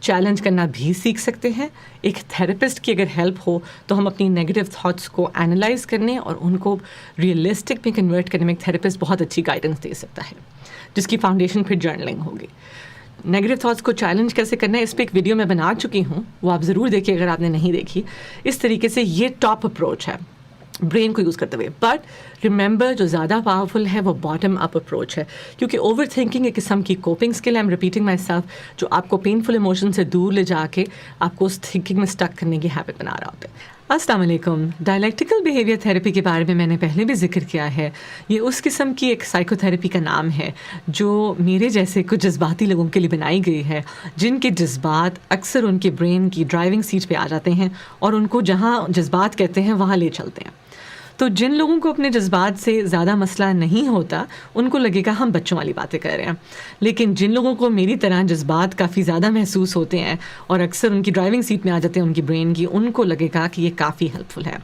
Challenge کرنا بھی سیکھ سکتے ہیں. ایک تھراپسٹ کی اگر ہیلپ ہو تو ہم اپنی نیگیٹو تھاٹس کو انالائز کرنے اور ان کو ریئلسٹک میں کنورٹ کرنے میں ایک تھراپسٹ بہت اچھی گائیڈنس دے سکتا ہے, جس کی فاؤنڈیشن پھر جرنلنگ ہوگی. نیگیٹو تھاٹس کو چیلنج کیسے کرنا ہے اس پہ ایک ویڈیو میں بنا چکی ہوں, وہ آپ ضرور دیکھیے اگر آپ نے نہیں دیکھی. اس طریقے سے یہ ٹاپ اپروچ ہے برین کو یوز کرتے ہوئے. بٹ ریممبر جو زیادہ پاورفل ہے وہ باٹم اپ اپروچ ہے, کیونکہ اوور تھنکنگ ایک قسم کی کوپنگ اسکل ہے. I am repeating my self, جو آپ کو پینفل ایموشن سے دور لے جا کے آپ کو اس تھنکنگ میں اسٹک کرنے کی ہیبٹ بنا رہا ہوتا ہے. السلام علیکم. ڈائلیکٹیکل بیہیویئر تھیراپی کے بارے میں نے پہلے بھی ذکر کیا ہے. یہ اس قسم کی ایک سائیکو تھیراپی کا نام ہے جو میرے جیسے کچھ جذباتی لوگوں کے لیے بنائی گئی ہے, جن کے جذبات اکثر ان کے برین کی ڈرائیونگ سیٹ پہ آ جاتے ہیں اور ان کو جہاں جذبات کہتے ہیں وہاں لے چلتے ہیں. تو جن لوگوں کو اپنے جذبات سے زیادہ مسئلہ نہیں ہوتا ان کو لگے گا ہم بچوں والی باتیں کر رہے ہیں, لیکن جن لوگوں کو میری طرح جذبات کافی زیادہ محسوس ہوتے ہیں اور اکثر ان کی ڈرائیونگ سیٹ میں آ جاتے ہیں ان کی برین کی, ان کو لگے گا کہ یہ کافی ہیلپ فل ہے.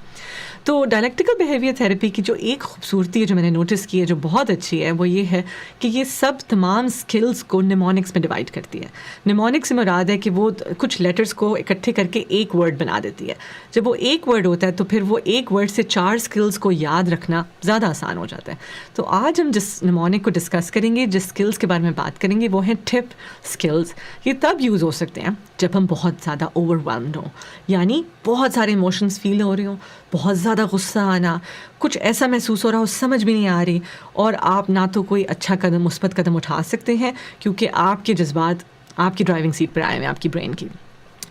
تو ڈائلیکٹیکل بیہیویئر تھیراپی کی جو ایک خوبصورتی ہے جو میں نے نوٹس کی ہے جو بہت اچھی ہے وہ یہ ہے کہ یہ سب تمام سکلز کو نیمونکس میں ڈیوائڈ کرتی ہے. نیمونکس سے مراد ہے کہ وہ کچھ لیٹرز کو اکٹھے کر کے ایک ورڈ بنا دیتی ہے. جب وہ ایک ورڈ ہوتا ہے تو پھر وہ ایک ورڈ سے 4 سکلز کو یاد رکھنا زیادہ آسان ہو جاتا ہے. تو آج ہم جس نیمونک کو ڈسکس کریں گے, جس سکلز کے بارے میں بات کریں گے وہ ہیں ٹپ سکلز. یہ تب یوز ہو سکتے ہیں جب ہم بہت زیادہ اوور ویلمڈ ہوں, یعنی بہت سارے ایموشنز فیل ہو رہے ہوں, بہت زیادہ غصہ آنا, کچھ ایسا محسوس ہو رہا ہو سمجھ بھی نہیں آ رہی, اور آپ نہ تو کوئی اچھا قدم مثبت قدم اٹھا سکتے ہیں کیونکہ آپ کے جذبات آپ کی ڈرائیونگ سیٹ پر آئے ہیں آپ کی برین کی.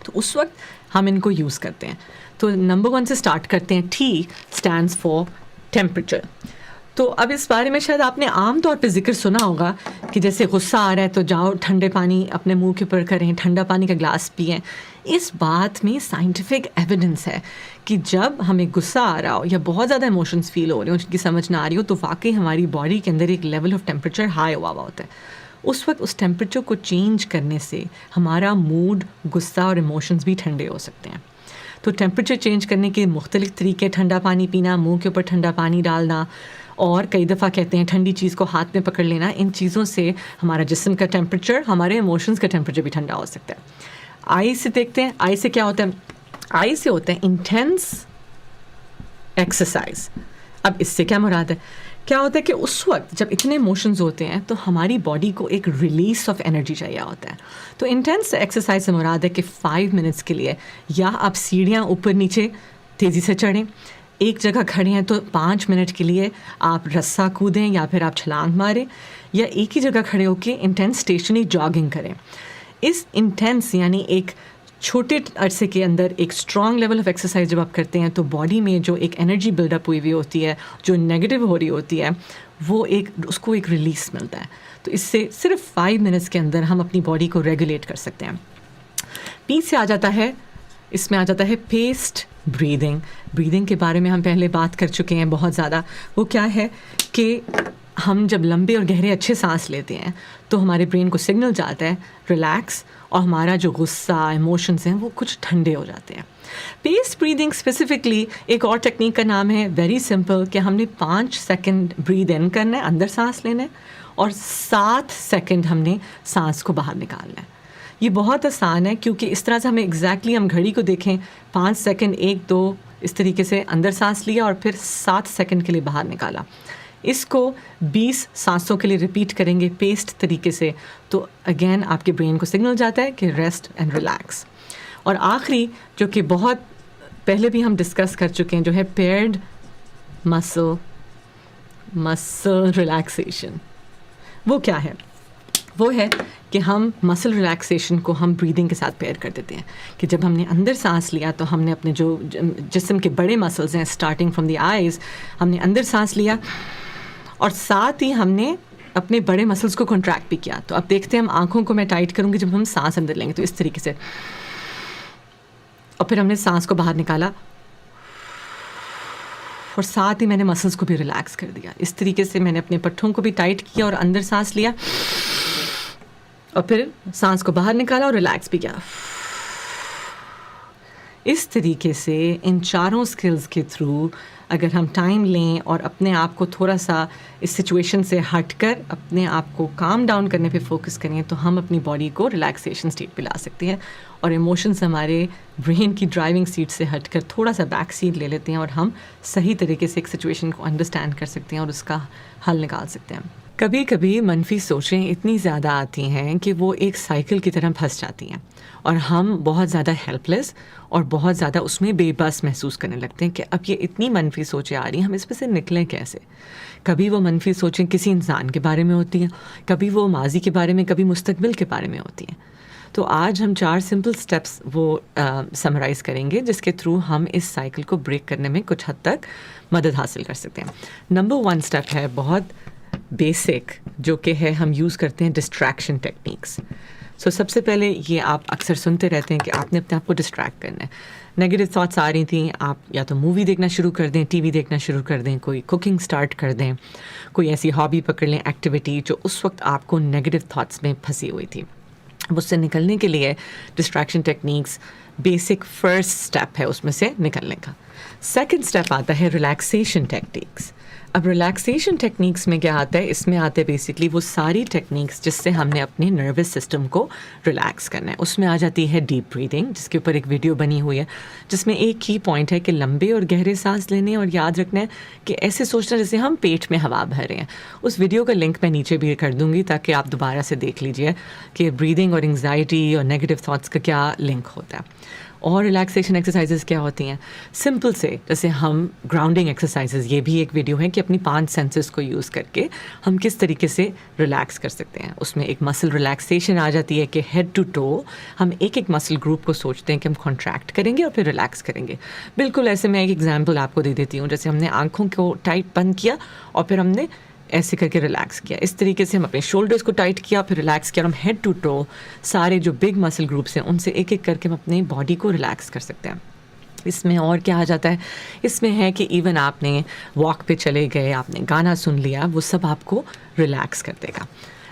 تو اس وقت ہم ان کو یوز کرتے ہیں. تو نمبر 1 سے اسٹارٹ کرتے ہیں. T stands for temperature. تو اب اس بارے میں شاید آپ نے عام طور پہ ذکر سنا ہوگا کہ جیسے غصہ آ رہا ہے تو جاؤ ٹھنڈے پانی اپنے منہ کے اوپر کریں, ٹھنڈا پانی کا گلاس پئیں. اس بات میں سائنٹیفک ایویڈنس ہے کہ جب ہمیں غصہ آ رہا ہو یا بہت زیادہ ایموشنز فیل ہو رہے ہوں جن کی سمجھ نہ آ رہی ہو تو واقعی ہماری باڈی کے اندر ایک لیول آف ٹیمپریچر ہائی ہوا ہوتا ہے. اس وقت اس ٹیمپریچر کو چینج کرنے سے ہمارا موڈ, غصہ اور ایموشنز بھی ٹھنڈے ہو سکتے ہیں. تو ٹیمپریچر چینج کرنے کے مختلف طریقے, ٹھنڈا پانی پینا, منہ کے اوپر ٹھنڈا پانی ڈالنا, اور کئی دفعہ کہتے ہیں ٹھنڈی چیز کو ہاتھ میں پکڑ لینا. ان چیزوں سے ہمارا جسم کا ٹیمپریچر, ہمارے ایموشنز کا ٹیمپریچر بھی ٹھنڈا ہو سکتا ہے. آئی سے دیکھتے ہیں. آئی سے کیا ہوتا ہے؟ آئی سے ہوتا ہے انٹینس ایکسرسائز. اب اس سے کیا مراد ہے؟ کیا ہوتا ہے کہ اس وقت جب اتنے ایموشنز ہوتے ہیں تو ہماری باڈی کو ایک ریلیز آف انرجی چاہیے ہوتا ہے. تو انٹینس ایکسرسائز سے مراد ہے کہ 5 منٹس کے لیے یا آپ سیڑھیاں اوپر نیچے تیزی سے چڑھیں, ایک جگہ کھڑے ہیں تو 5 منٹ کے لیے آپ رسا کودیں یا پھر آپ چھلانگ ماریں, یا ایک ہی جگہ کھڑے ہو کے انٹینس اسٹیشنری جاگنگ کریں. اس انٹینس یعنی ایک چھوٹے عرصے کے اندر ایک اسٹرانگ لیول آف ایکسرسائز جب آپ کرتے ہیں تو باڈی میں جو ایک انرجی بلڈ اپ ہوئی ہوئی ہوتی ہے, جو نیگیٹو ہو رہی ہوتی ہے, وہ اس کو ایک ریلیز ملتا ہے. تو اس سے صرف 5 منٹس کے اندر ہم اپنی باڈی کو ریگولیٹ کر سکتے ہیں. پی سے آ جاتا ہے, اس میں آ جاتا ہے پیسٹ بریدنگ. بریدنگ کے بارے میں ہم پہلے بات کر چکے ہیں بہت زیادہ. وہ کیا ہے کہ ہم جب لمبے اور گہرے اچھے سانس لیتے ہیں تو ہمارے برین کو سگنل جاتا ہے ریلیکس, اور ہمارا جو غصہ ایموشنز ہیں وہ کچھ ٹھنڈے ہو جاتے ہیں. پیس بریدنگ اسپیسیفکلی ایک اور ٹیکنیک کا نام ہے, ویری سمپل, کہ ہم نے 5 سیکنڈ برید ان کرنا ہے, اندر سانس لینا ہے, اور 7 سیکنڈ ہم نے سانس کو باہر نکالنا ہے. یہ بہت آسان ہے کیونکہ اس طرح سے ہمیں ایگزیکٹلی ہم گھڑی کو دیکھیں 5 سیکنڈ 1 2 اس طریقے سے اندر سانس لیا اور پھر 7 سیکنڈ کے لیے باہر نکالا. اس کو 20 سانسوں کے لیے ریپیٹ کریں گے پیسٹ طریقے سے, تو اگین آپ کے برین کو سگنل جاتا ہے کہ ریسٹ اینڈ ریلیکس. اور آخری جو کہ بہت پہلے بھی ہم ڈسکس کر چکے ہیں جو ہے پیئرڈ مسل ریلیکسیشن. وہ کیا ہے؟ وہ ہے کہ ہم مسل ریلیکسیشن کو ہم بریدنگ کے ساتھ پیئر کر دیتے ہیں کہ جب ہم نے اندر سانس لیا تو ہم نے اپنے جو جسم کے بڑے مسلز ہیں اسٹارٹنگ فرام دی آئیز, ہم نے اندر سانس لیا اور ساتھ ہی ہم نے اپنے بڑے مسلز کو کنٹریکٹ بھی کیا. تو اب دیکھتے ہیں, ہم آنکھوں کو میں ٹائٹ کروں گی جب ہم سانس اندر لیں گے تو اس طریقے سے, اور پھر ہم نے سانس کو باہر نکالا اور ساتھ ہی میں نے مسلز کو بھی ریلیکس کر دیا. اس طریقے سے میں نے اپنے پٹھوں کو بھی ٹائٹ کیا اور اندر سانس لیا اور پھر سانس کو باہر نکالا اور ریلیکس بھی کیا. اس طریقے سے ان چاروں سکلز کے تھرو اگر ہم ٹائم لیں اور اپنے آپ کو تھوڑا سا اس سچویشن سے ہٹ کر اپنے آپ کو کام ڈاؤن کرنے پہ فوکس کریں تو ہم اپنی باڈی کو ریلیکسیشن اسٹیٹ پہ لا سکتے ہیں اور ایموشنز ہمارے برین کی ڈرائیونگ سیٹ سے ہٹ کر تھوڑا سا بیک سیٹ لے لیتے ہیں اور ہم صحیح طریقے سے ایک سچویشن کو انڈرسٹینڈ کر سکتے ہیں اور اس کا حل نکال سکتے ہیں. کبھی کبھی منفی سوچیں اتنی زیادہ آتی ہیں کہ وہ ایک سائیکل کی طرح پھنس جاتی ہیں اور ہم بہت زیادہ ہیلپ لیس اور بہت زیادہ اس میں بے بس محسوس کرنے لگتے ہیں کہ اب یہ اتنی منفی سوچیں آ رہی ہیں، ہم اس میں سے نکلیں کیسے. کبھی وہ منفی سوچیں کسی انسان کے بارے میں ہوتی ہیں، کبھی وہ ماضی کے بارے میں، کبھی مستقبل کے بارے میں ہوتی ہیں. تو آج ہم 4 سمپل سٹیپس وہ سمرائز کریں گے جس کے تھرو ہم اس سائیکل کو بریک کرنے میں کچھ حد تک مدد حاصل کر سکتے ہیں. نمبر 1 سٹیپ ہے بہت بیسک، جو کہ ہے ہم یوز کرتے ہیں ڈسٹریکشن ٹیکنیکس. سب سے پہلے یہ آپ اکثر سنتے رہتے ہیں کہ آپ نے اپنے آپ کو ڈسٹریکٹ کرنا ہے. نیگیٹو تھاٹس آ رہی تھیں، آپ یا تو مووی دیکھنا شروع کر دیں، ٹی وی دیکھنا شروع کر دیں، کوئی کوکنگ سٹارٹ کر دیں، کوئی ایسی ہابی پکڑ لیں، ایکٹیویٹی جو اس وقت آپ کو نیگیٹو تھاٹس میں پھنسی ہوئی تھی. اس سے نکلنے کے لیے distraction techniques basic first step ہے اس میں سے نکلنے کا. سیکنڈ سٹیپ آتا ہے ریلیکسیشن ٹیکنیکس. اب ریلیکسیشن ٹیکنیکس میں کیا آتا ہے؟ اس میں آتے ہیں بیسکلی وہ ساری ٹیکنیکس جس سے ہم نے اپنے نروس سسٹم کو ریلیکس کرنا ہے. اس میں آ جاتی ہے ڈیپ بریدنگ، جس کے اوپر ایک ویڈیو بنی ہوئی ہے جس میں ایک کی پوائنٹ ہے کہ لمبے اور گہرے سانس لینے اور یاد رکھنا ہے کہ ایسے سوچنا جیسے ہم پیٹ میں ہوا بھر رہے ہیں. اس ویڈیو کا لنک میں نیچے بھی کر دوں گی تاکہ آپ دوبارہ سے دیکھ لیجئے کہ بریدنگ اور انگزائٹی اور نیگیٹو تھاٹس کا کیا لنک ہوتا ہے. اور ریلیکسیشن ایکسرسائزز کیا ہوتی ہیں؟ سمپل سے جیسے ہم گراؤنڈنگ ایکسرسائزز، یہ بھی ایک ویڈیو ہے کہ اپنی 5 سینسز کو یوز کر کے ہم کس طریقے سے ریلیکس کر سکتے ہیں. اس میں ایک مسل ریلیکسیشن آ جاتی ہے کہ ہیڈ ٹو ٹو ہم ایک ایک مسل گروپ کو سوچتے ہیں کہ ہم کانٹریکٹ کریں گے اور پھر ریلیکس کریں گے. بالکل ایسے میں ایک ایگزامپل آپ کو دے دیتی ہوں. جیسے ہم نے آنکھوں کو ٹائٹ بند کیا اور پھر ہم نے ایسے کر کے ریلیکس کیا. اس طریقے سے ہم اپنے شولڈرز کو ٹائٹ کیا پھر ریلیکس کیا اور ہم ہیڈ ٹو ٹو سارے جو بگ مسل گروپس ہیں ان سے ایک ایک کر کے ہم اپنی باڈی کو ریلیکس کر سکتے ہیں. اس میں اور کیا آ جاتا ہے؟ اس میں ہے کہ ایون آپ نے واک پہ چلے گئے، آپ نے گانا سن لیا، وہ سب آپ کو ریلیکس کر دے گا.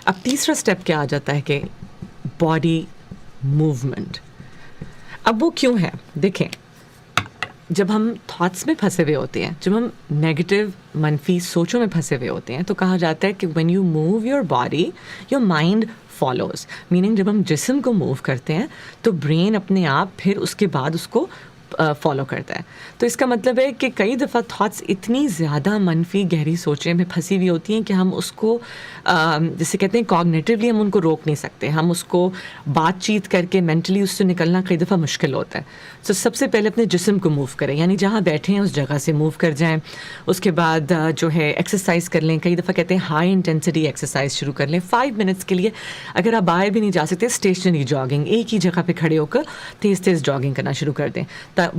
اب تیسرا اسٹیپ کیا آ جاتا ہے کہ باڈی موومنٹ. اب وہ کیوں ہے؟ دیکھیں، جب ہم تھاٹس میں پھنسے ہوئے ہوتے ہیں، جب ہم نیگیٹو منفی سوچوں میں پھنسے ہوئے ہوتے ہیں تو کہا جاتا ہے کہ when you move your body your mind follows. Meaning جب ہم جسم کو موو کرتے ہیں تو برین اپنے آپ پھر اس کے بعد اس کو فالو کرتا ہے. تو اس کا مطلب ہے کہ کئی دفعہ تھاٹس اتنی زیادہ منفی گہری سوچیں میں پھنسی ہوئی ہوتی ہیں کہ ہم اس کو جسے کہتے ہیں کوگنیٹیولی ہم ان کو روک نہیں سکتے. ہم اس کو بات چیت کر کے مینٹلی اس سے نکلنا کئی دفعہ مشکل ہوتا ہے. تو سب سے پہلے اپنے جسم کو موو کریں، یعنی جہاں بیٹھے ہیں اس جگہ سے موو کر جائیں. اس کے بعد جو ہے ایکسرسائز کر لیں. کئی دفعہ کہتے ہیں ہائی انٹینسٹی ایکسرسائز شروع کر لیں 5 منٹس کے لیے. اگر آپ باہر بھی نہیں جا سکتے، اسٹیشنری جاگنگ، ایک ہی جگہ پہ کھڑے ہو کر تیز تیز جاگنگ کرنا شروع کر دیں.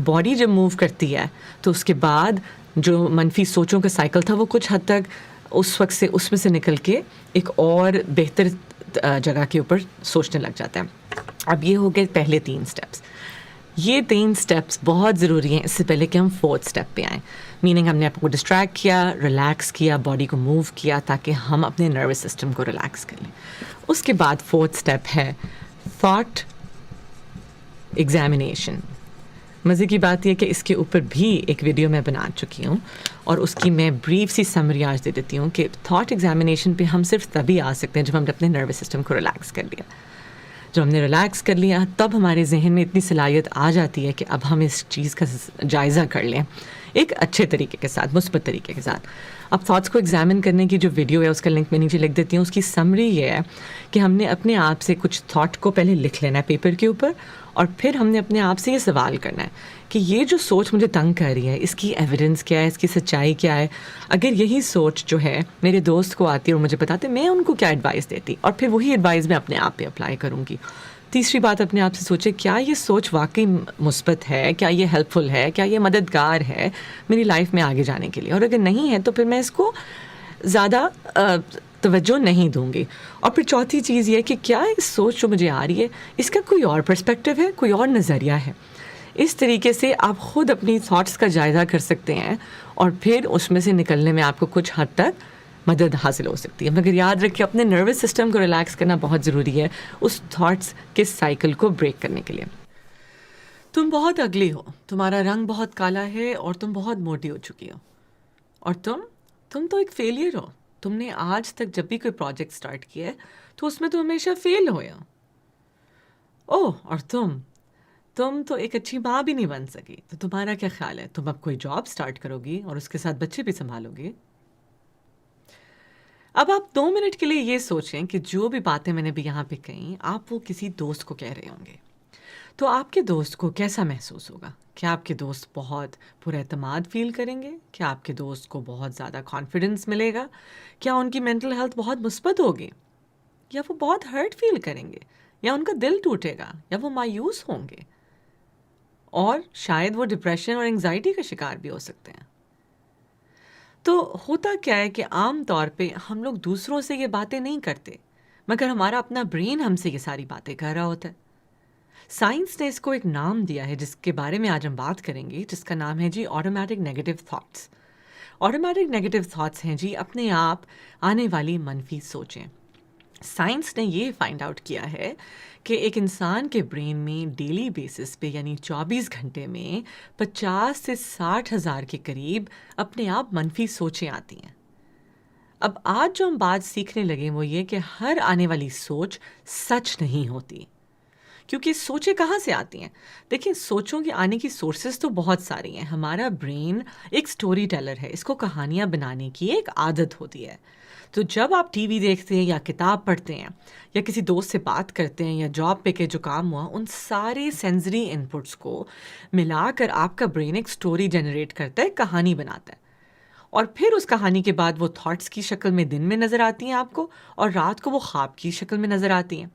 باڈی جب موو کرتی ہے تو اس کے بعد جو منفی سوچوں کا سائیکل تھا وہ کچھ حد تک اس وقت سے اس میں سے نکل کے ایک اور بہتر جگہ کے اوپر سوچنے لگ جاتا ہے. اب یہ ہو گئے پہلے 3 سٹیپس. یہ 3 سٹیپس بہت ضروری ہیں اس سے پہلے کہ ہم 4تھ سٹیپ پہ آئیں. میننگ ہم نے آپ کو ڈسٹریکٹ کیا، ریلیکس کیا، باڈی کو موو کیا تاکہ ہم اپنے نروس سسٹم کو ریلیکس کر لیں. اس کے بعد 4تھ سٹیپ ہے تھاٹ ایگزامینیشن. مزے کی بات یہ کہ اس کے اوپر بھی ایک ویڈیو میں بنا چکی ہوں اور اس کی میں بریف سی سمری آج دے دیتی ہوں کہ تھاٹ ایگزامینیشن پہ ہم صرف تبھی آ سکتے ہیں جب ہم نے اپنے نروس سسٹم کو ریلیکس کر لیا. جب ہم نے ریلیکس کر لیا تب ہمارے ذہن میں اتنی صلاحیت آ جاتی ہے کہ اب ہم اس چیز کا جائزہ کر لیں ایک اچھے طریقے کے ساتھ، مثبت طریقے کے ساتھ. اب تھاٹس کو ایگزامن کرنے کی جو ویڈیو ہے اس کا لنک میں نیچے لکھ دیتی ہوں. اس کی سمری یہ ہے کہ ہم نے اپنے آپ سے کچھ تھاٹ کو پہلے لکھ لینا ہے پیپر کے اوپر اور پھر ہم نے اپنے آپ سے یہ سوال کرنا ہے کہ یہ جو سوچ مجھے تنگ کر رہی ہے اس کی ایویڈنس کیا ہے، اس کی سچائی کیا ہے. اگر یہی سوچ جو ہے میرے دوست کو آتی ہے اور مجھے بتاتے میں ان کو کیا ایڈوائس دیتی اور پھر وہی ایڈوائس میں اپنے آپ پہ اپلائی کروں گی. تیسری بات اپنے آپ سے سوچے کیا یہ سوچ واقعی مثبت ہے، کیا یہ ہیلپ فل ہے، کیا یہ مددگار ہے میری لائف میں آگے جانے کے لیے. اور اگر نہیں ہے تو پھر میں اس کو زیادہ توجہ نہیں دوں گی. اور پھر چوتھی چیز یہ کہ کیا اس سوچ جو مجھے آ رہی ہے اس کا کوئی اور پرسپیکٹو ہے، کوئی اور نظریہ ہے. اس طریقے سے آپ خود اپنی تھاٹس کا جائزہ کر سکتے ہیں اور پھر اس میں سے نکلنے میں آپ کو کچھ حد تک مدد حاصل ہو سکتی ہے. مگر یاد رکھیں اپنے نروس سسٹم کو ریلیکس کرنا بہت ضروری ہے اس تھاٹس کے سائیکل کو بریک کرنے کے لیے. تم بہت اگلی ہو، تمہارا رنگ بہت کالا ہے اور تم بہت موٹی ہو چکی ہو. اور تم تو ایک فیلئر ہو. تم نے آج تک جب بھی کوئی پروجیکٹ سٹارٹ کیا ہے تو اس میں تو ہمیشہ فیل ہوئے ہو. اوہ اور تم تو ایک اچھی ماں بھی نہیں بن سکی. تو تمہارا کیا خیال ہے، تم اب کوئی جاب سٹارٹ کرو گی اور اس کے ساتھ بچے بھی سنبھالو گی؟ اب آپ 2 منٹ کے لیے یہ سوچیں کہ جو بھی باتیں میں نے بھی یہاں پہ کہیں آپ وہ کسی دوست کو کہہ رہے ہوں گے، تو آپ کے دوست کو کیسا محسوس ہوگا؟ کیا آپ کے دوست بہت پر اعتماد فیل کریں گے؟ کیا آپ کے دوست کو بہت زیادہ کانفیڈنس ملے گا؟ کیا ان کی مینٹل ہیلتھ بہت مثبت ہوگی؟ یا وہ بہت ہرٹ فیل کریں گے، یا ان کا دل ٹوٹے گا، یا وہ مایوس ہوں گے، اور شاید وہ ڈپریشن اور انگزائٹی کا شکار بھی ہو سکتے ہیں؟ تو ہوتا کیا ہے کہ عام طور پہ ہم لوگ دوسروں سے یہ باتیں نہیں کرتے، مگر ہمارا اپنا برین ہم سے یہ ساری باتیں کر رہا ہوتا ہے. سائنس نے اس کو ایک نام دیا ہے جس کے بارے میں آج ہم بات کریں گے، جس کا نام ہے جی automatic negative thoughts. Automatic negative thoughts ہیں جی اپنے آپ آنے والی منفی سوچیں. سائنس نے یہ فائنڈ آؤٹ کیا ہے کہ ایک انسان کے برین میں ڈیلی بیسس پہ یعنی 24 گھنٹے میں 50 سے 60 ہزار کے قریب اپنے آپ منفی سوچیں آتی ہیں. اب آج جو ہم بات سیکھنے لگے وہ یہ کہ ہر آنے والی سوچ سچ نہیں ہوتی. کیونکہ سوچیں کہاں سے آتی ہیں؟ دیکھیں، سوچوں کے آنے کی سورسز تو بہت ساری ہیں. ہمارا برین ایک سٹوری ٹیلر ہے، اس کو کہانیاں بنانے کی ایک عادت ہوتی ہے. تو جب آپ ٹی وی دیکھتے ہیں یا کتاب پڑھتے ہیں یا کسی دوست سے بات کرتے ہیں یا جاب پہ کے جو کام ہوا، ان سارے سینسری انپٹس کو ملا کر آپ کا برین ایک سٹوری جنریٹ کرتا ہے، کہانی بناتا ہے. اور پھر اس کہانی کے بعد وہ تھاٹس کی شکل میں دن میں نظر آتی ہیں آپ کو، اور رات کو وہ خواب کی شکل میں نظر آتی ہیں.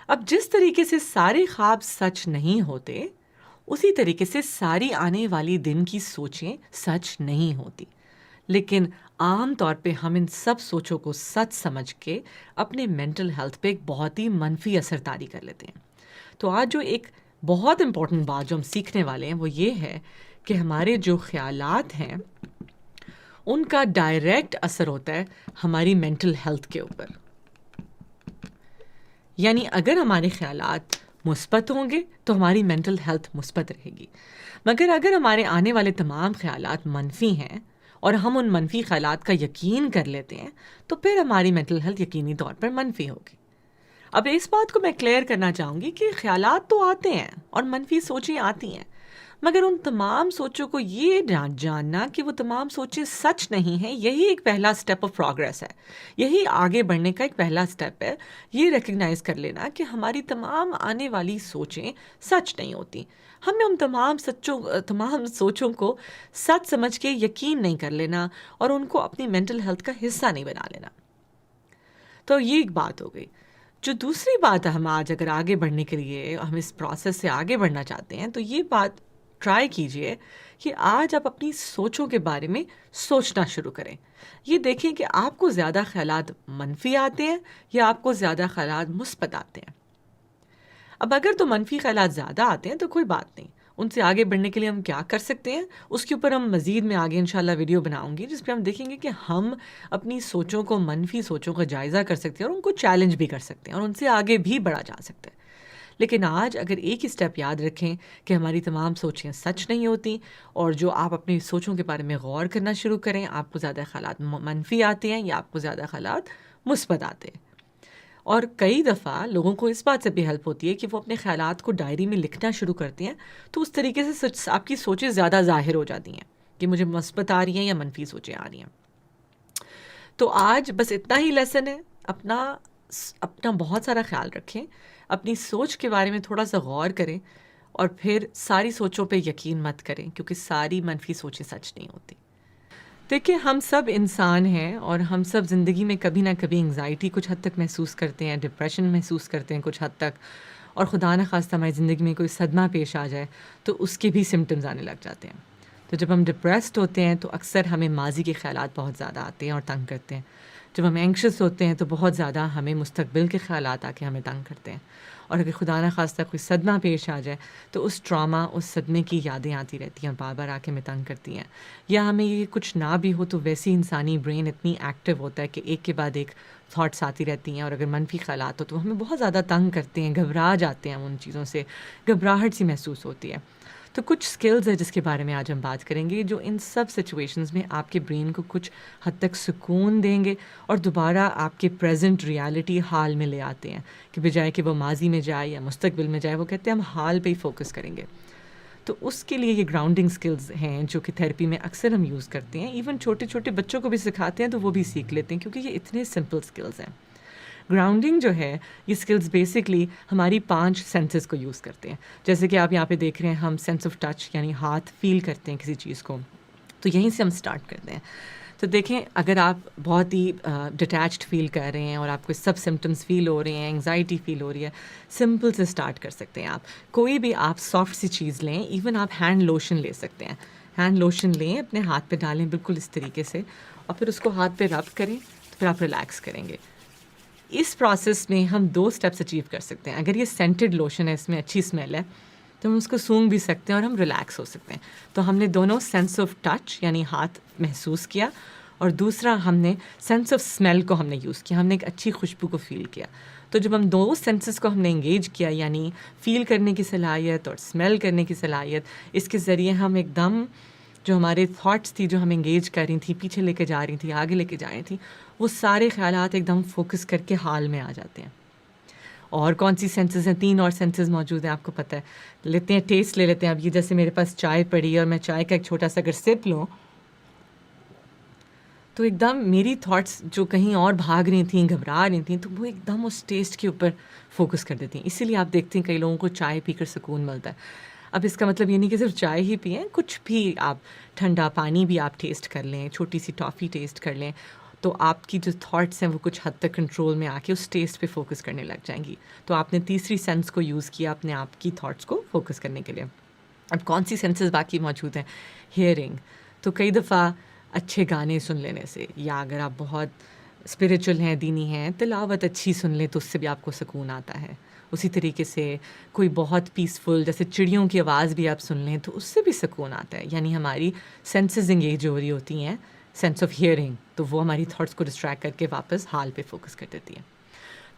اب جس طریقے سے سارے خواب سچ نہیں ہوتے، اسی طریقے سے ساری آنے والی دن کی سوچیں سچ نہیں ہوتی. لیکن عام طور پہ ہم ان سب سوچوں کو سچ سمجھ کے اپنے مینٹل ہیلتھ پہ ایک بہت ہی منفی اثر طاری کر لیتے ہیں. تو آج جو ایک بہت امپورٹنٹ بات جو ہم سیکھنے والے ہیں وہ یہ ہے کہ ہمارے جو خیالات ہیں ان کا ڈائریکٹ اثر ہوتا ہے ہماری مینٹل ہیلتھ کے اوپر. یعنی اگر ہمارے خیالات مثبت ہوں گے تو ہماری مینٹل ہیلتھ مثبت رہے گی، مگر اگر ہمارے آنے والے تمام خیالات منفی ہیں اور ہم ان منفی خیالات کا یقین کر لیتے ہیں تو پھر ہماری مینٹل ہیلتھ یقینی طور پر منفی ہوگی. اب اس بات کو میں کلیئر کرنا چاہوں گی کہ خیالات تو آتے ہیں اور منفی سوچیں آتی ہیں، مگر ان تمام سوچوں کو یہ جاننا کہ وہ تمام سوچیں سچ نہیں ہیں، یہی ایک پہلا سٹیپ آف پروگریس ہے. یہی آگے بڑھنے کا ایک پہلا سٹیپ ہے، یہ ریکگنائز کر لینا کہ ہماری تمام آنے والی سوچیں سچ نہیں ہوتی. ہمیں ان تمام سوچوں کو سچ سمجھ کے یقین نہیں کر لینا اور ان کو اپنی مینٹل ہیلتھ کا حصہ نہیں بنا لینا. تو یہ ایک بات ہو گئی. جو دوسری بات ہم آج اگر آگے بڑھنے کے لیے ہم اس پروسیس سے آگے بڑھنا چاہتے ہیں تو یہ بات ٹرائی کیجئے کہ آج آپ اپنی سوچوں کے بارے میں سوچنا شروع کریں. یہ دیکھیں کہ آپ کو زیادہ خیالات منفی آتے ہیں یا آپ کو زیادہ خیالات مثبت آتے ہیں. اب اگر تو منفی خیالات زیادہ آتے ہیں تو کوئی بات نہیں، ان سے آگے بڑھنے کے لیے ہم کیا کر سکتے ہیں اس کے اوپر ہم مزید میں آگے انشاءاللہ ویڈیو بناؤں گی جس پہ ہم دیکھیں گے کہ ہم اپنی سوچوں کو، منفی سوچوں کا جائزہ کر سکتے ہیں اور ان کو چیلنج بھی کر سکتے ہیں اور ان سے آگے بھی بڑھا جا سکتا ہے. لیکن آج اگر ایک ہی سٹیپ یاد رکھیں کہ ہماری تمام سوچیں سچ نہیں ہوتی، اور جو آپ اپنی سوچوں کے بارے میں غور کرنا شروع کریں، آپ کو زیادہ خیالات منفی آتے ہیں یا آپ کو زیادہ خیالات مثبت آتے ہیں. اور کئی دفعہ لوگوں کو اس بات سے بھی ہیلپ ہوتی ہے کہ وہ اپنے خیالات کو ڈائری میں لکھنا شروع کرتے ہیں، تو اس طریقے سے آپ کی سوچیں زیادہ ظاہر ہو جاتی ہیں کہ مجھے مثبت آ رہی ہیں یا منفی سوچیں آ رہی ہیں. تو آج بس اتنا ہی لیسن ہے. اپنا بہت سارا خیال رکھیں، اپنی سوچ کے بارے میں تھوڑا سا غور کریں، اور پھر ساری سوچوں پہ یقین مت کریں کیونکہ ساری منفی سوچیں سچ نہیں ہوتی. دیکھیں، ہم سب انسان ہیں اور ہم سب زندگی میں کبھی نہ کبھی انگزائٹی کچھ حد تک محسوس کرتے ہیں، ڈپریشن محسوس کرتے ہیں کچھ حد تک، اور خدا نخواستہ ہماری زندگی میں کوئی صدمہ پیش آ جائے تو اس کے بھی سمٹمز آنے لگ جاتے ہیں. تو جب ہم ڈپریسڈ ہوتے ہیں تو اکثر ہمیں ماضی کے خیالات بہت زیادہ آتے ہیں اور تنگ کرتے ہیں. جب ہم اینکشس ہوتے ہیں تو بہت زیادہ ہمیں مستقبل کے خیالات آ کے ہمیں تنگ کرتے ہیں. اور اگر خدا نخواستہ کوئی صدمہ پیش آ جائے تو اس ٹراما، اس صدمے کی یادیں آتی رہتی ہیں، بار بار آ کے ہمیں تنگ کرتی ہیں. یا ہمیں یہ کچھ نہ بھی ہو تو ویسی انسانی برین اتنی ایکٹیو ہوتا ہے کہ ایک کے بعد ایک تھاٹس آتی رہتی ہیں، اور اگر منفی خیالات ہو تو ہمیں بہت زیادہ تنگ کرتے ہیں، گھبرا جاتے ہیں، ان چیزوں سے گھبراہٹ سی محسوس ہوتی ہے. تو کچھ سکلز ہیں جس کے بارے میں آج ہم بات کریں گے جو ان سب سچویشنز میں آپ کے برین کو کچھ حد تک سکون دیں گے اور دوبارہ آپ کے پریزنٹ ریالٹی حال میں لے آتے ہیں، کہ بجائے کہ وہ ماضی میں جائے یا مستقبل میں جائے، وہ کہتے ہیں ہم حال پہ ہی فوکس کریں گے۔ تو اس کے لیے یہ گراؤنڈنگ سکلز ہیں جو کہ تھیراپی میں اکثر ہم یوز کرتے ہیں، ایون چھوٹے چھوٹے بچوں کو بھی سکھاتے ہیں تو وہ بھی سیکھ لیتے ہیں، کیونکہ یہ اتنے سمپل سکلز ہیں۔ گراؤنڈنگ جو ہے یہ سکلز بیسکلی ہماری 5 سینسز کو یوز کرتے ہیں، جیسے کہ آپ یہاں پہ دیکھ رہے ہیں، ہم سینس آف ٹچ یعنی ہاتھ فیل کرتے ہیں کسی چیز کو، تو یہیں سے ہم سٹارٹ کرتے ہیں۔ تو دیکھیں اگر آپ بہت ہی ڈیٹیچڈ فیل کر رہے ہیں اور آپ کو سب سمٹمس فیل ہو رہے ہیں، انگزائٹی فیل ہو رہی ہے، سمپل سے سٹارٹ کر سکتے ہیں۔ آپ کوئی بھی آپ سافٹ سی چیز لیں، ایون آپ ہینڈ لوشن لے سکتے ہیں، ہینڈ لوشن لیں، اپنے ہاتھ پہ ڈالیں بالکل اس طریقے سے، اور پھر اس کو ہاتھ پہ رب کریں، تو پھر آپ ریلیکس کریں گے۔ اس پروسیس میں ہم 2 اسٹیپس اچیو کر سکتے ہیں۔ اگر یہ سینٹڈ لوشن ہے، اس میں اچھی اسمیل ہے، تو ہم اس کو سونگ بھی سکتے ہیں اور ہم ریلیکس ہو سکتے ہیں۔ تو ہم نے دونوں سینس آف ٹچ یعنی ہاتھ محسوس کیا، اور دوسرا ہم نے سینس آف اسمیل کو ہم نے یوز کیا، ہم نے ایک اچھی خوشبو کو فیل کیا۔ تو جب ہم 2 سینسز کو ہم نے انگیج کیا، یعنی فیل کرنے کی صلاحیت اور اسمیل کرنے کی صلاحیت، اس کے ذریعے ہم ایک دم جو ہمارے تھاٹس تھی جو ہم انگیج کر رہی تھیں، پیچھے لے کے جا رہی تھیں، آگے لے کے جا رہی تھیں، وہ سارے خیالات ایک دم فوکس کر کے حال میں آ جاتے ہیں۔ اور کون سی سینسز ہیں؟ 3 اور سینسز موجود ہیں، آپ کو پتہ ہے۔ لیتے ہیں ٹیسٹ لے لیتے ہیں۔ اب یہ جیسے میرے پاس چائے پڑی ہے اور میں چائے کا ایک چھوٹا سا اگر سپ لوں، تو ایک دم میری تھاٹس جو کہیں اور بھاگ رہی تھیں، گھبرا رہی تھیں، تو وہ ایک دم اس ٹیسٹ کے اوپر فوکس کر دیتی ہیں۔ اسی لیے آپ دیکھتے ہیں کئی لوگوں کو چائے پی کر سکون ملتا ہے۔ اب اس کا مطلب یہ نہیں کہ صرف چائے ہی پئیں، کچھ بھی آپ ٹھنڈا پانی بھی آپ ٹیسٹ کر لیں، چھوٹی سی ٹافی ٹیسٹ کر لیں، تو آپ کی جو تھاٹس ہیں وہ کچھ حد تک کنٹرول میں آ کے اس ٹیسٹ پہ فوکس کرنے لگ جائیں گی۔ تو آپ نے تیسری سینس کو یوز کیا اپنے آپ کی تھاٹس کو فوکس کرنے کے لیے۔ اب کون سی سینسز باقی موجود ہیں؟ ہیئرنگ۔ تو کئی دفعہ اچھے گانے سن لینے سے، یا اگر آپ بہت اسپریچول ہیں، دینی ہیں، تلاوت اچھی سن لیں تو اس سے بھی آپ کو سکون آتا ہے۔ اسی طریقے سے کوئی بہت پیسفل جیسے چڑیوں کی آواز بھی آپ سن لیں تو اس سے بھی سکون آتا ہے، یعنی ہماری سینسز انگیج ہو رہی ہوتی ہیں، سینس آف ہیئرنگ، تو وہ ہماری تھاٹس کو ڈسٹریکٹ کر کے واپس حال پہ فوکس کر دیتی ہے۔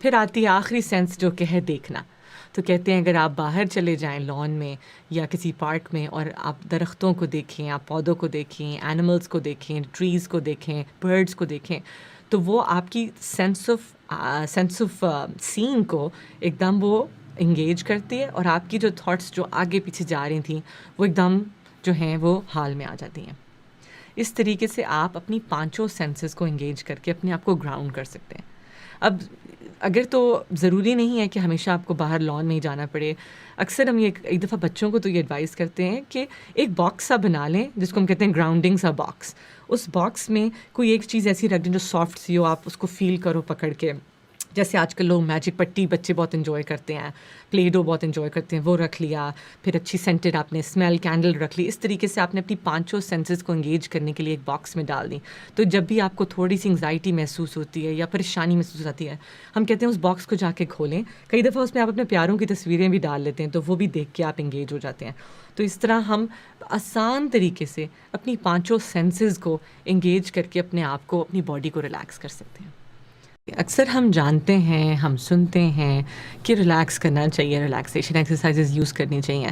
پھر آتی ہے آخری سینس جو کہ ہے دیکھنا۔ تو کہتے ہیں اگر آپ باہر چلے جائیں لان میں یا کسی پارک میں اور آپ درختوں کو دیکھیں، آپ پودوں کو دیکھیں، اینیملز کو دیکھیں، ٹریز کو دیکھیں، برڈز کو دیکھیں، تو وہ آپ کی سینس آف سینگ کو ایک دم وہ انگیج کرتی ہے، اور آپ کی جو تھاٹس جو آگے پیچھے جا رہی تھیں وہ ایک دم جو ہیں وہ حال میں آ جاتی ہیں۔ اس طریقے سے آپ اپنی 5 سینسز کو انگیج کر کے اپنے آپ کو گراؤنڈ کر سکتے ہیں۔ اب اگر تو ضروری نہیں ہے کہ ہمیشہ آپ کو باہر لان میں ہی جانا پڑے، اکثر ہم یہ ایک دفعہ بچوں کو تو یہ ایڈوائز کرتے ہیں کہ ایک باکس سا بنا لیں جس کو ہم کہتے ہیں گراؤنڈنگ سا باکس۔ اس باکس میں کوئی ایک چیز ایسی رکھ دیں جو سافٹ سی ہو، آپ اس کو فیل کرو پکڑ کے، جیسے آج کل لوگ میجک پٹی بچے بہت انجوائے کرتے ہیں، پلے ڈو بہت انجوائے کرتے ہیں، وہ رکھ لیا، پھر اچھی سینٹڈ آپ نے اسمیل کینڈل رکھ لی۔ اس طریقے سے آپ نے اپنی 5 سینسز کو انگیج کرنے کے لیے ایک باکس میں ڈال دیں۔ تو جب بھی آپ کو تھوڑی سی انگزائٹی محسوس ہوتی ہے یا پریشانی محسوس ہوتی ہے، ہم کہتے ہیں اس باکس کو جا کے کھولیں۔ کئی دفعہ اس میں آپ اپنے پیاروں کی تصویریں بھی ڈال لیتے ہیں تو وہ بھی دیکھ کے آپ انگیج ہو جاتے ہیں۔ تو اس طرح ہم آسان طریقے سے اپنی 5 سینسز کو انگیج کر کے اپنے آپ کو، اپنی باڈی کو ریلیکس کر سکتے ہیں۔ اکثر ہم جانتے ہیں، ہم سنتے ہیں کہ ریلیکس کرنا چاہیے، ریلیکسیشن ایکسرسائزز یوز کرنی چاہیے،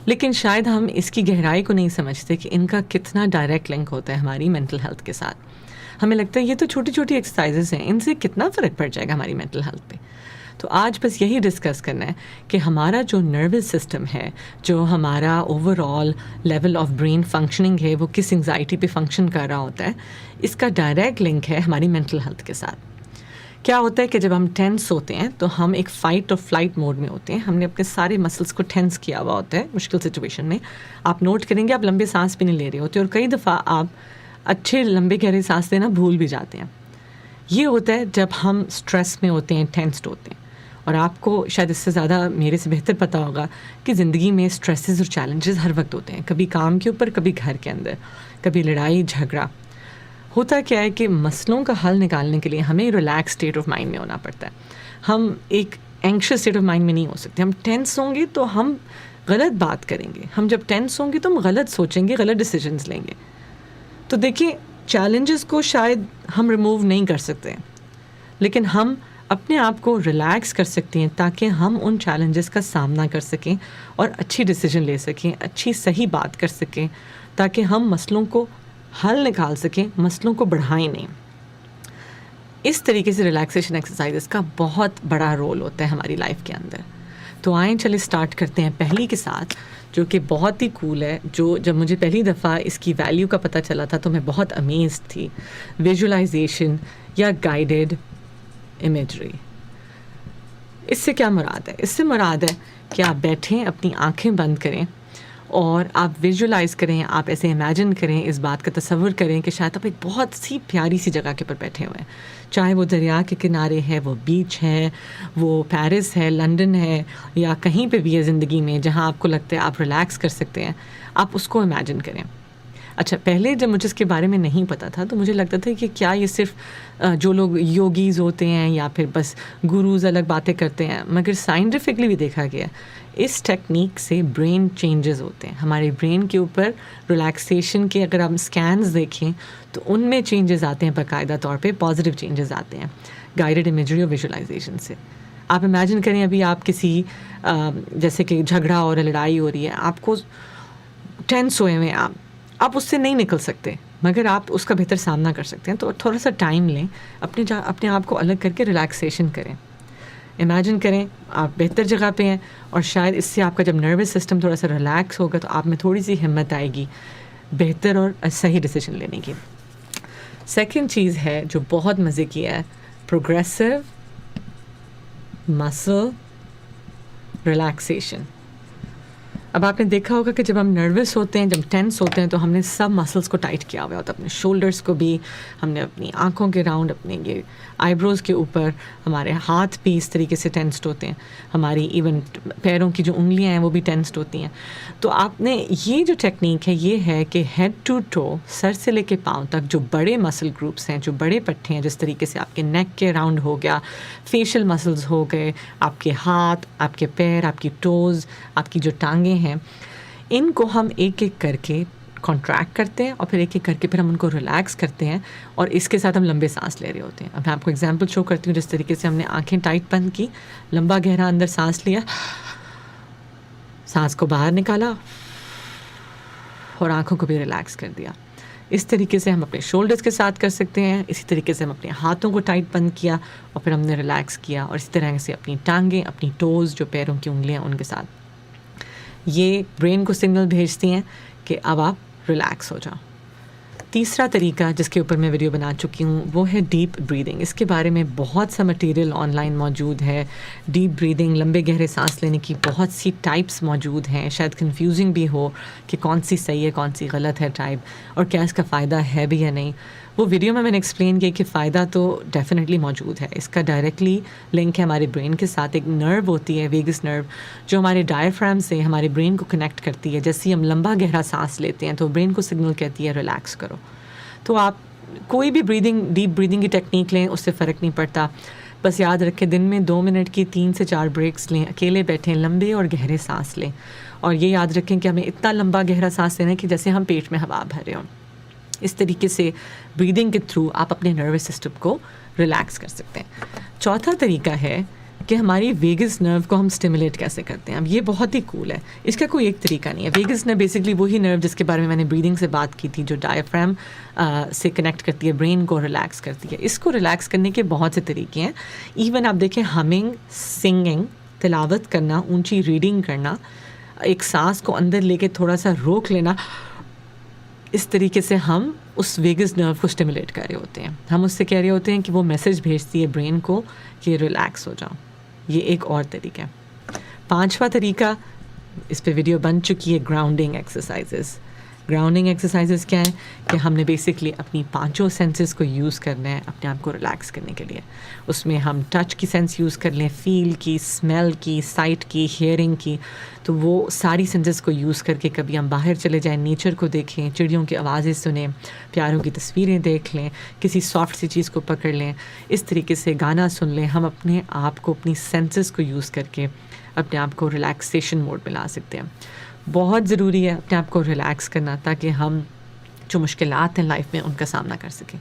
لیکن شاید ہم اس کی گہرائی کو نہیں سمجھتے کہ ان کا کتنا ڈائریکٹ لنک ہوتا ہے ہماری مینٹل ہیلتھ کے ساتھ۔ ہمیں لگتا ہے یہ تو چھوٹی چھوٹی ایکسرسائزز ہیں، ان سے کتنا فرق پڑ جائے گا ہماری مینٹل ہیلتھ پہ۔ تو آج بس یہی ڈسکس کرنا ہے کہ ہمارا جو نروس سسٹم ہے، جو ہمارا over all level of brain functioning ہے، وہ کس انگزائٹی پہ فنکشن کر رہا ہوتا ہے، اس کا ڈائریکٹ لنک ہے ہماری مینٹل ہیلتھ کے ساتھ۔ کیا ہوتا ہے کہ جب ہم ٹینس ہوتے ہیں تو ہم ایک فائٹ اور فلائٹ موڈ میں ہوتے ہیں، ہم نے اپنے سارے مسلس کو ٹینس کیا ہوا ہوتا ہے مشکل سچویشن میں۔ آپ نوٹ کریں گے آپ لمبے سانس بھی نہیں لے رہے ہوتے، اور کئی دفعہ آپ اچھے لمبے گہرے سانس لینا بھول بھی جاتے ہیں۔ یہ ہوتا ہے جب ہم اسٹریس میں ہوتے ہیں، ٹینسڈ ہوتے ہیں۔ اور آپ کو شاید اس سے زیادہ میرے سے بہتر پتہ ہوگا کہ زندگی میں اسٹریسز اور چیلنجز ہر وقت ہوتے ہیں، کبھی کام کے اوپر، کبھی گھر کے اندر، کبھی لڑائی جھگڑا۔ ہوتا کیا ہے کہ مسئلوں کا حل نکالنے کے لیے ہمیں ریلیکس اسٹیٹ آف مائنڈ میں ہونا پڑتا ہے۔ ہم ایک اینکشس اسٹیٹ آف مائنڈ میں نہیں ہو سکتے۔ ہم ٹینس ہوں گے تو ہم غلط بات کریں گے، ہم جب ٹینس ہوں گے تو ہم غلط سوچیں گے، غلط ڈیسیجنز لیں گے۔ تو دیکھیں چیلنجز کو شاید ہم ریموو نہیں کر سکتے، لیکن ہم اپنے آپ کو ریلیکس کر سکتے ہیں تاکہ ہم ان چیلنجز کا سامنا کر سکیں اور اچھی ڈیسیجن لے سکیں، اچھی صحیح بات کر سکیں، تاکہ ہم مسئلوں کو حل نکال سکیں، مسئلوں کو بڑھائیں نہیں۔ اس طریقے سے ریلیکسیشن ایکسرسائزز کا بہت بڑا رول ہوتا ہے ہماری لائف کے اندر۔ تو آئیں چلے اسٹارٹ کرتے ہیں پہلی کے ساتھ، جو کہ بہت ہی کول ہے، جو جب مجھے پہلی دفعہ اس کی ویلیو کا پتہ چلا تھا تو میں بہت امیزڈ تھی۔ ویژولائزیشن یا گائیڈڈ امیجری۔ اس سے کیا مراد ہے؟ اس سے مراد ہے کہ آپ بیٹھیں، اپنی آنکھیں بند کریں اور آپ ویژولائز کریں، آپ ایسے امیجن کریں، اس بات کا تصور کریں کہ شاید آپ ایک بہت سی پیاری سی جگہ کے پر بیٹھے ہوئے ہیں، چاہے وہ دریا کے کنارے ہے، وہ بیچ ہے، وہ پیرس ہے، لنڈن ہے، یا کہیں پہ بھی ہے زندگی میں جہاں آپ کو لگتا ہے آپ ریلیکس کر سکتے ہیں، آپ اس کو امیجن کریں۔ اچھا، پہلے جب مجھے اس کے بارے میں نہیں پتا تھا تو مجھے لگتا تھا کہ کیا یہ صرف جو لوگ یوگیز ہوتے ہیں یا پھر بس گروز الگ باتیں کرتے ہیں، مگر سائنٹیفکلی بھی دیکھا گیا اس ٹیکنیک سے برین چینجز ہوتے ہیں۔ ہمارے برین کے اوپر ریلیکسیشن کے اگر آپ اسکینز دیکھیں تو ان میں چینجز آتے ہیں، باقاعدہ طور پہ پازیٹیو چینجز آتے ہیں گائیڈڈ امیجری اور ویژولائزیشن سے۔ آپ امیجن کریں ابھی آپ کسی جیسے کہ جھگڑا ہو رہا ہے، لڑائی ہو رہی ہے، آپ کو ٹینس ہوئے ہوئے ہیں، آپ اس سے نہیں نکل سکتے، مگر آپ اس کا بہتر سامنا کر سکتے ہیں۔ تو تھوڑا سا ٹائم لیں، اپنے آپ کو الگ کر کے ریلیکسیشن کریں، امیجن کریں آپ بہتر جگہ پہ ہیں، اور شاید اس سے آپ کا جب نروس سسٹم تھوڑا سا ریلیکس ہوگا تو آپ میں تھوڑی سی ہمت آئے گی بہتر اور صحیح ڈیسیجن لینے کی۔ سیکنڈ چیز ہے جو بہت مزے کی ہے، پروگریسو مسل ریلیکسیشن۔ اب آپ نے دیکھا ہوگا کہ جب ہم نروس ہوتے ہیں، جب ٹینس ہوتے ہیں، تو ہم نے سب مسلس کو ٹائٹ کیا ہوا ہوتا ہے، اپنے شولڈرس کو بھی، ہم نے اپنی آنکھوں کے راؤنڈ، اپنے یہ آئی بروز کے اوپر، ہمارے ہاتھ بھی اس طریقے سے ٹینسڈ ہوتے ہیں، ہماری ایون پیروں کی جو انگلیاں ہیں وہ بھی ٹینسڈ ہوتی ہیں۔ تو آپ نے یہ جو ٹیکنیک ہے یہ ہے کہ ہیڈ ٹو ٹو، سر سے لے کے پاؤں تک جو بڑے مسل گروپس ہیں، جو بڑے پٹھے ہیں، جس طریقے سے آپ کے نیک کے راؤنڈ ہو گیا، فیشل مسلز ہو گئے، آپ کے ہاتھ، آپ کے پیر، آپ کی ٹوز، آپ کی جو ٹانگیں ہیں، ان کو ہم ایک ایک کر کے کانٹریکٹ کرتے ہیں اور پھر ایک ایک کر کے پھر ہم ان کو ریلیکس کرتے ہیں، اور اس کے ساتھ ہم لمبے سانس لے رہے ہوتے ہیں۔ اب میں آپ کو ایگزامپل شو کرتی ہوں، جس طریقے سے ہم نے آنکھیں ٹائٹ بند کی، لمبا گہرا اندر سانس لیا، سانس کو باہر نکالا اور آنکھوں کو بھی ریلیکس کر دیا۔ اس طریقے سے ہم اپنے شولڈرز کے ساتھ کر سکتے ہیں، اسی طریقے سے ہم اپنے ہاتھوں کو ٹائٹ بند کیا اور پھر ہم نے ریلیکس کیا، اور اسی طرح سے اپنی ٹانگیں، اپنی ٹوز، جو پیروں کی انگلیاں، ان کے ساتھ یہ برین کو سگنل بھیجتی ہیں کہ اب آپ ریلیکس ہو جاؤ۔ تیسرا طریقہ جس کے اوپر میں ویڈیو بنا چکی ہوں وہ ہے ڈیپ بریدنگ۔ اس کے بارے میں بہت سا مٹیریل آن لائن موجود ہے۔ ڈیپ بریدنگ، لمبے گہرے سانس لینے کی بہت سی ٹائپس موجود ہیں، شاید کنفیوزنگ بھی ہو کہ کون سی صحیح ہے کون سی غلط ہے ٹائپ، اور کیا اس کا فائدہ ہے بھی یا نہیں۔ وہ ویڈیو میں نے ایکسپلین کیا کہ فائدہ تو ڈیفینیٹلی موجود ہے، اس کا ڈائریکٹلی لنک ہے ہمارے برین کے ساتھ۔ ایک نرو ہوتی ہے، ویگس نرو، جو ہمارے ڈائفرام سے ہمارے برین کو کنیکٹ کرتی ہے۔ جیسے ہی ہم لمبا گہرا سانس لیتے ہیں تو برین کو سگنل کہتی ہے ریلیکس کرو۔ تو آپ کوئی بھی ڈیپ بریدنگ کی ٹیکنیک لیں، اس سے فرق نہیں پڑتا، بس یاد رکھیں دن میں 2 منٹ کی 3 سے 4 بریکس لیں، اکیلے بیٹھیں، لمبے اور گہرے سانس لیں، اور یہ یاد رکھیں کہ ہمیں اتنا لمبا گہرا سانس لینا ہے کہ جیسے ہم پیٹ میں ہوا بھر رہے ہوں۔ اس طریقے سے بریدنگ کے تھرو آپ اپنے نروس سسٹم کو ریلیکس کر سکتے ہیں۔ چوتھا طریقہ ہے کہ ہماری ویگس نرو کو ہم سٹیمولیٹ کیسے کرتے ہیں۔ اب یہ بہت ہی کول ہے، اس کا کوئی ایک طریقہ نہیں ہے۔ ویگس نرو بیسکلی وہی نرو جس کے بارے میں نے بریدنگ سے بات کی تھی، جو ڈائفرام سے کنیکٹ کرتی ہے، برین کو ریلیکس کرتی ہے۔ اس کو ریلیکس کرنے کے بہت سے طریقے ہیں، ایون آپ دیکھیں ہمنگ، سنگنگ، تلاوت کرنا، اونچی ریڈنگ کرنا، ایک سانس کو اندر لے کے تھوڑا سا روک لینا، اس طریقے سے ہم اس ویگس نرو کو سٹیمولیٹ کر رہے ہوتے ہیں۔ ہم اس سے کہہ رہے ہوتے ہیں کہ وہ میسج بھیجتی ہے برین کو کہ ریلیکس ہو جاؤ۔ یہ ایک اور طریقہ ہے۔ پانچواں طریقہ، اس پہ ویڈیو بن چکی ہے، گراؤنڈنگ ایکسرسائزز۔ گراؤنڈنگ ایکسرسائزز کیا ہیں کہ ہم نے بیسکلی اپنی 5 سینسز کو یوز کرنا ہے اپنے آپ کو ریلیکس کرنے کے لیے۔ اس میں ہم ٹچ کی سینس یوز کر لیں، فیل کی، اسمیل کی، سائٹ کی، ہیئرنگ کی، تو وہ ساری سینسز کو یوز کر کے کبھی ہم باہر چلے جائیں، نیچر کو دیکھیں، چڑیوں کی آوازیں سنیں، پیاروں کی تصویریں دیکھ لیں، کسی سافٹ سی چیز کو پکڑ لیں، اس طریقے سے گانا سن لیں۔ ہم اپنے آپ کو، اپنی سینسز کو یوز کر کے اپنے آپ کو ریلیکسیشن موڈ میں لا سکتے ہیں۔ بہت ضروری ہے اپنے آپ کو ریلیکس کرنا تاکہ ہم جو مشکلات ہیں لائف میں ان کا سامنا کر سکیں۔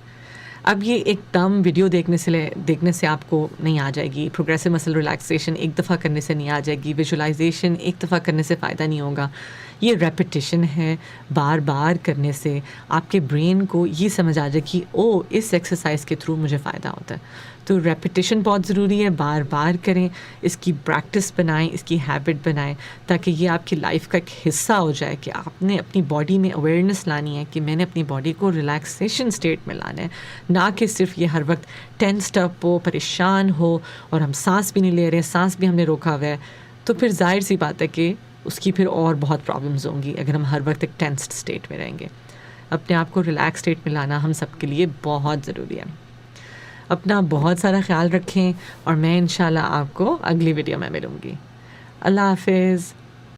اب یہ ایک دم ویڈیو دیکھنے سے آپ کو نہیں آ جائے گی. پروگریسو مسل ریلیکسیشن ایک دفعہ کرنے سے نہیں آ جائے گی. ویژولائزیشن ایک دفعہ کرنے سے فائدہ نہیں ہوگا. یہ ریپیٹیشن ہے. بار بار کرنے سے آپ کے برین کو یہ سمجھ آ جائے کہ اس ایکسرسائز کے تھرو مجھے فائدہ ہوتا ہے. تو ریپیٹیشن بہت ضروری ہے. بار بار کریں, اس کی پریکٹس بنائیں, اس کی ہیبٹ بنائیں, تاکہ یہ آپ کی لائف کا ایک حصہ ہو جائے کہ آپ نے اپنی باڈی میں اویئرنیس لانی ہے کہ میں نے اپنی باڈی کو ریلیکسیشن اسٹیٹ میں لانا ہے, نہ کہ صرف یہ ہر وقت ٹینسڈ اپ ہو, پریشان ہو, اور ہم سانس بھی نہیں لے رہے, سانس بھی ہم نے روکا ہوا ہے. تو پھر ظاہر سی بات ہے کہ اس کی پھر اور بہت پرابلمز ہوں گی اگر ہم ہر وقت ایک ٹینسڈ اسٹیٹ میں رہیں گے. اپنے آپ کو ریلیکس اسٹیٹ میں لانا ہم سب کے لیے بہت ضروری ہے. اپنا بہت سارا خیال رکھیں, اور میں انشاءاللہ آپ کو اگلی ویڈیو میں ملوں گی. اللہ حافظ.